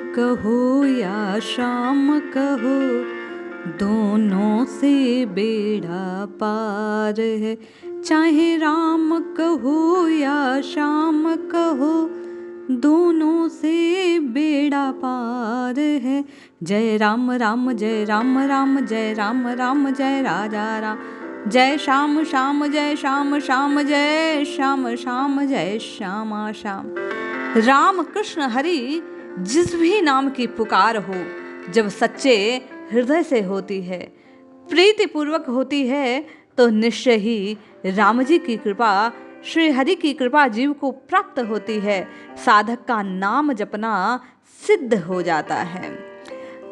कहो या श्याम कहो, दोनों से बेड़ा पार है। चाहे राम कहो या श्याम कहो, दोनों से बेड़ा पार है। जय राम राम जय राम राम, जय राम राम जय राजा राम, जय श्याम श्याम जय श्याम श्याम, जय श्याम श्याम जय श्यामा श्याम। राम कृष्ण हरि जिस भी नाम की पुकार हो, जब सच्चे हृदय से होती है, प्रीति पूर्वक होती है, तो निश्चय ही राम जी की कृपा, श्री हरि की कृपा जीव को प्राप्त होती है। साधक का नाम जपना सिद्ध हो जाता है।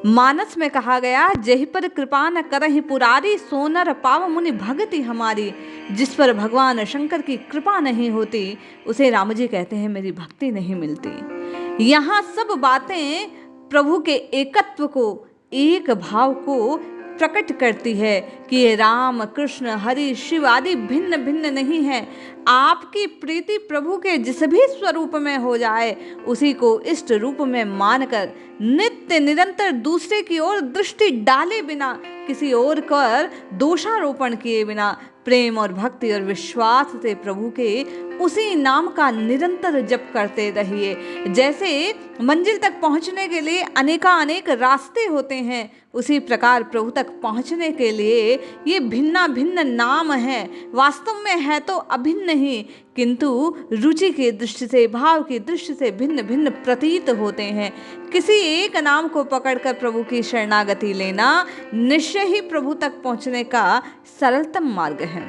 मानस में कहा गया, जहि पर कृपा न करहि पुरारी, सोनर पाव मुनि भगति हमारी। जिस पर भगवान शंकर की कृपा नहीं होती, उसे राम जी कहते हैं मेरी भक्ति नहीं मिलती। यहाँ सब बातें प्रभु के एकत्व को, एक भाव को प्रकट करती है कि ये राम कृष्ण हरि शिव आदि भिन्न भिन्न नहीं है। आपकी प्रीति प्रभु के जिस भी स्वरूप में हो जाए, उसी को इष्ट रूप में मानकर नित्य निरंतर दूसरे की ओर दृष्टि डाले बिना, किसी और कर दोषारोपण किए बिना, प्रेम और भक्ति और विश्वास से प्रभु के उसी नाम का निरंतर जप करते रहिए। जैसे मंजिल तक पहुंचने के लिए अनेक रास्ते होते हैं, उसी प्रकार प्रभु तक पहुंचने के लिए ये भिन्ना भिन्न नाम है। वास्तव में है तो अभिन्न ही, किंतु रुचि की दृष्टि से, भाव की दृष्टि से भिन्न भिन्न प्रतीत होते हैं। किसी एक नाम को पकड़कर प्रभु की शरणागति लेना निश्चय ही प्रभु तक पहुंचने का सरलतम मार्ग है।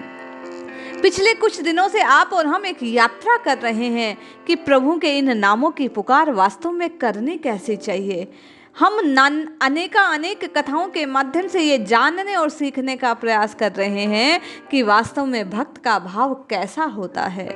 पिछले कुछ दिनों से आप और हम एक यात्रा कर रहे हैं कि प्रभु के इन नामों की पुकार वास्तव में करनी कैसी चाहिए। हम अनेक कथाओं के माध्यम से ये जानने और सीखने का प्रयास कर रहे हैं कि वास्तव में भक्त का भाव कैसा होता है।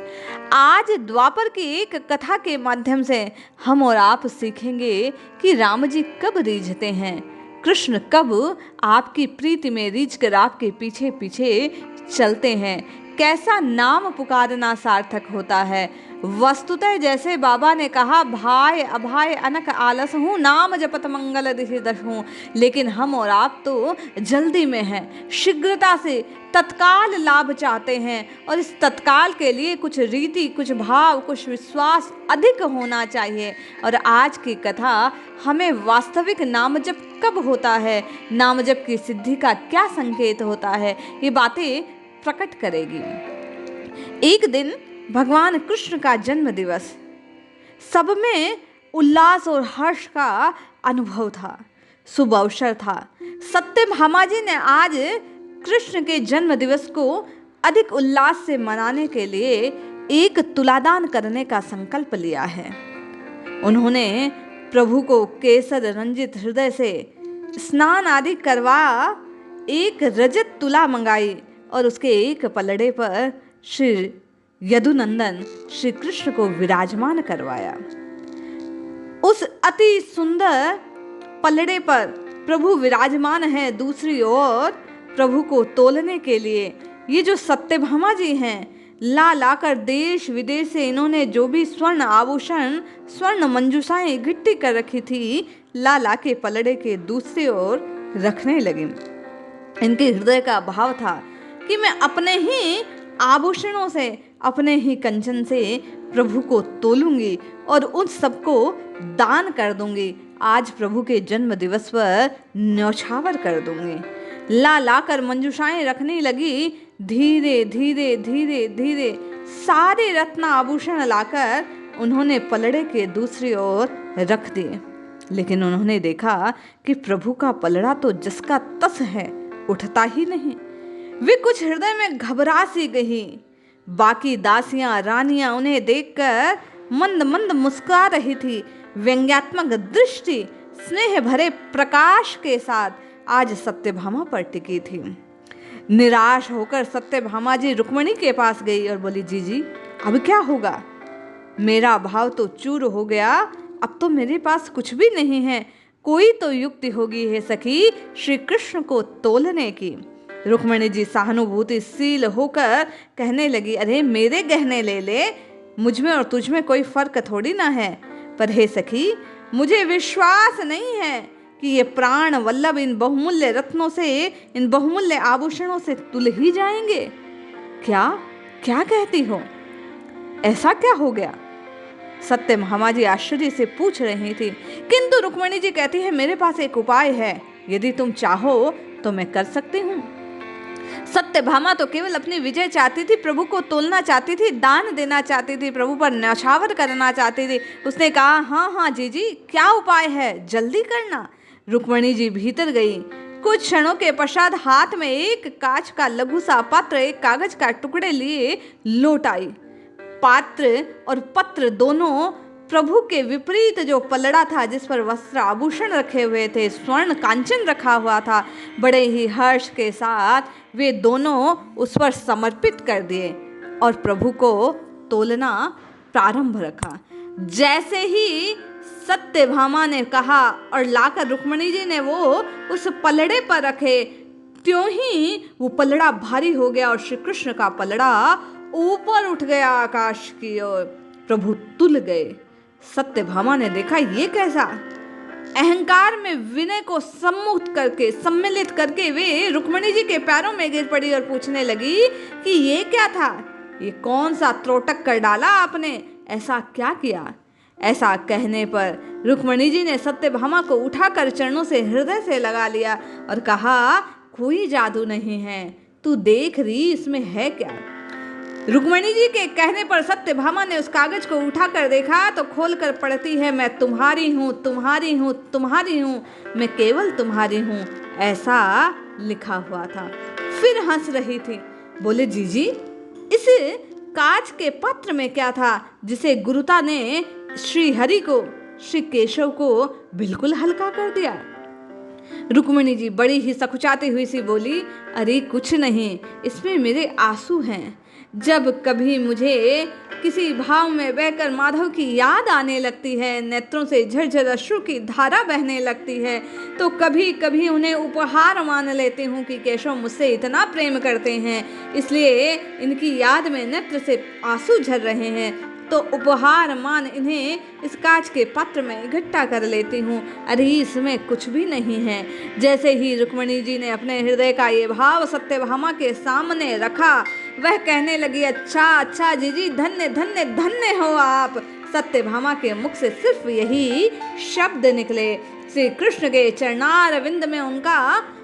आज द्वापर की एक कथा के माध्यम से हम और आप सीखेंगे कि राम जी कब रीझते हैं, कृष्ण कब आपकी प्रीति में रीझ कर आपके पीछे पीछे चलते हैं, कैसा नाम पुकारना सार्थक होता है। वस्तुतः जैसे बाबा ने कहा, भाय अभाय अनक आलस हूँ, नाम जपत मंगल दिशि दश हूँ। लेकिन हम और आप तो जल्दी में हैं, शीघ्रता से तत्काल लाभ चाहते हैं, और इस तत्काल के लिए कुछ रीति, कुछ भाव, कुछ विश्वास अधिक होना चाहिए। और आज की कथा हमें वास्तविक नाम जप कब होता है, नाम जप की सिद्धि का क्या संकेत होता है, ये बातें प्रकट करेगी। एक दिन भगवान कृष्ण का जन्म दिवस, सब में उल्लास और हर्ष का अनुभव था, शुभ अवसर था। सत्यभामा जी ने आज कृष्ण के जन्म दिवस को अधिक उल्लास से मनाने के लिए एक तुलादान करने का संकल्प लिया है। उन्होंने प्रभु को केसर रंजित हृदय से स्नान आदि करवा एक रजत तुला मंगाई और उसके एक पलड़े पर श्री यदुनंदन श्री कृष्ण को विराजमान करवाया। उस अति सुंदर पलड़े पर प्रभु विराजमान है। दूसरी ओर प्रभु को तोलने के लिए ये जो सत्यभामा जी हैं, ला लाकर देश विदेश से इन्होंने जो भी स्वर्ण आभूषण, स्वर्ण मंजूषाएं इकट्ठी कर रखी थी, ला ला के पलड़े के दूसरी ओर रखने लगी। इनके हृदय का भाव था कि मैं अपने ही आभूषणों से, अपने ही कंचन से प्रभु को तोलूंगी और उन सबको दान कर दूंगी। आज प्रभु के जन्म दिवस पर न्यौछावर कर दूंगी। ला लाकर मंजूषाएं रखने लगी। धीरे धीरे धीरे धीरे सारे रत्न आभूषण लाकर उन्होंने पलड़े के दूसरी ओर रख दिए। लेकिन उन्होंने देखा कि प्रभु का पलड़ा तो जिसका तस है, उठता ही नहीं। वे कुछ हृदय में घबरा सी गई। बाकी दासियां, रानियां उन्हें देखकर मंद मंद मुस्कुरा रही थी। व्यंग्यात्मक दृष्टि स्नेह भरे प्रकाश के साथ आज सत्यभामा पर टिकी थी। निराश होकर सत्यभामा जी रुक्मिणी के पास गई और बोली, जीजी अब क्या होगा? मेरा भाव तो चूर हो गया, अब तो मेरे पास कुछ भी नहीं है। कोई तो युक्ति होगी हे सखी श्री कृष्ण को तोलने की। रुक्मिणी जी सहानुभूतिशील होकर कहने लगी, अरे मेरे गहने ले ले, मुझ में और तुझ में कोई फर्क थोड़ी ना है। पर हे सखी, मुझे विश्वास नहीं है कि ये प्राण वल्लभ इन बहुमूल्य रत्नों से, इन बहुमूल्य आभूषणों से तुल ही जाएंगे। क्या क्या कहती हो? ऐसा क्या हो गया? सत्यभामा जी आश्चर्य से पूछ रही थी। किंतु रुक्मिणी जी कहती है, मेरे पास एक उपाय है, यदि तुम चाहो तो मैं कर सकती हूँ। सत्यभामा तो केवल अपनी विजय चाहती थी, प्रभु को तोलना चाहती थी, दान देना चाहती थी, प्रभु पर न्यौछावर करना चाहती थी। उसने कहा, हाँ हाँ जीजी, क्या उपाय है, जल्दी करना। रुक्मिणी जी भीतर गई। कुछ क्षणों के पश्चात हाथ में एक कांच का लघु सा पात्र, एक कागज का टुकड़े लिए लौट आई। पात्र और पत्र दोनों प्रभु के विपरीत जो पलड़ा था, जिस पर वस्त्र आभूषण रखे हुए थे, स्वर्ण कांचन रखा हुआ था, बड़े ही हर्ष के साथ वे दोनों उस पर समर्पित कर दिए और प्रभु को तोलना प्रारंभ रखा। जैसे ही सत्यभामा ने कहा और लाकर रुक्मिणी जी ने वो उस पलड़े पर रखे, त्यों ही वो पलड़ा भारी हो गया और श्री कृष्ण का पलड़ा ऊपर उठ गया आकाश की ओर। प्रभु तुल गए। सत्यभामा ने देखा, ये कैसा? अहंकार में विनय को सम्मिलित करके वे रुक्मिणी जी के पैरों में गिर पड़ी और पूछने लगी कि ये क्या था, ये कौन सा त्रोटक कर डाला आपने, ऐसा क्या किया? ऐसा कहने पर रुक्मिणी जी ने सत्यभामा को उठाकर चरणों से हृदय से लगा लिया और कहा, कोई जादू नहीं है, तू देख रही इसमें है क्या। रुक्मिणी जी के कहने पर सत्यभामा ने उस कागज को उठाकर देखा तो खोलकर पढ़ती है, मैं तुम्हारी हूँ, तुम्हारी हूँ, तुम्हारी हूँ, मैं केवल तुम्हारी हूँ, ऐसा लिखा हुआ था। फिर हंस रही थी। बोले, जीजी, इस कांच के पत्र में क्या था जिसे गुरुता ने श्री हरि को, श्री केशव को बिल्कुल हल्का कर दिया? रुक्मिणी जी बड़ी ही सकुचाती हुई सी बोली, अरे कुछ नहीं, इसमें मेरे आंसू हैं। जब कभी मुझे किसी भाव में बहकर माधव की याद आने लगती है, नेत्रों से झरझर अश्रु की धारा बहने लगती है, तो कभी कभी उन्हें उपहार मान लेती हूँ कि केशव मुझसे इतना प्रेम करते हैं, इसलिए इनकी याद में नेत्र से आंसू झर रहे हैं, तो उपहार मान इन्हें इस कांच के पात्र में इकट्ठा कर लेती हूँ। अरे इसमें कुछ भी नहीं है। जैसे ही रुक्मिणी जी ने अपने हृदय का ये भाव सत्यभामा के सामने रखा, वह कहने लगी, अच्छा अच्छा जीजी, धन्य धन्य धन्य हो आप। सत्यभामा के मुख से सिर्फ यही शब्द निकले। श्री कृष्ण के चरणारविंद में उनका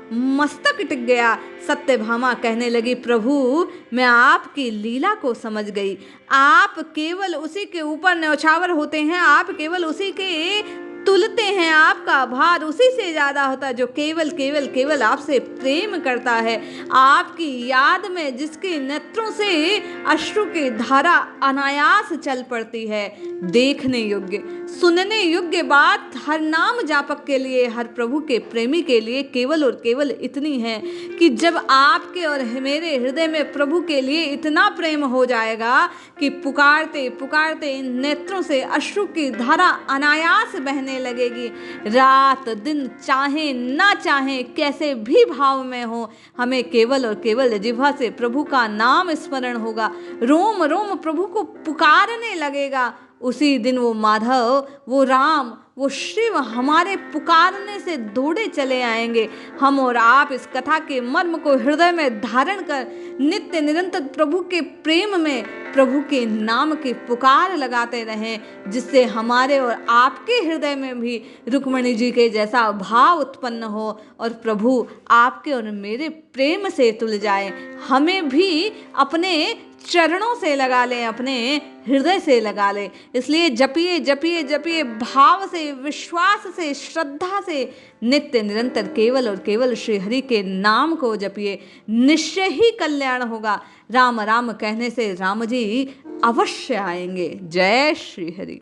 मस्तक टिक गया। सत्यभामा कहने लगी, प्रभु मैं आपकी लीला को समझ गई। आप केवल उसी के ऊपर न्यौछावर होते हैं, आप केवल उसी के तुलते हैं, आपका भार उसी से ज्यादा होता है जो केवल केवल केवल आपसे प्रेम करता है। आपकी याद में जिसके नेत्रों से अश्रु की धारा अनायास चल पड़ती है। देखने योग्य, सुनने योग्य बात हर नाम जापक के लिए, हर प्रभु के प्रेमी के लिए केवल और केवल इतनी है कि जब आपके और मेरे हृदय में प्रभु के लिए इतना प्रेम हो जाएगा कि पुकारते पुकारते इन नेत्रों से अश्रु की धारा अनायास बहने लगेगी। रात दिन चाहे ना चाहे, कैसे भी भाव में हो, हमें केवल और केवल जिह्वा से प्रभु का नाम स्मरण होगा, रोम रोम प्रभु को पुकारने लगेगा। उसी दिन वो माधव, वो राम, वो शिव हमारे पुकारने से दौड़े चले आएंगे। हम और आप इस कथा के मर्म को हृदय में धारण कर नित्य निरंतर प्रभु के प्रेम में, प्रभु के नाम की पुकार लगाते रहें, जिससे हमारे और आपके हृदय में भी रुक्मिणी जी के जैसा भाव उत्पन्न हो और प्रभु आपके और मेरे प्रेम से तुल जाए। हमें भी अपने चरणों से लगा लें, अपने हृदय से लगा लें। इसलिए जपिए जपिए जपिए, भाव से, विश्वास से, श्रद्धा से नित्य निरंतर केवल और केवल श्री हरि के नाम को जपिए, निश्चय ही कल्याण होगा। राम राम कहने से राम जी अवश्य आएंगे। जय श्री हरि।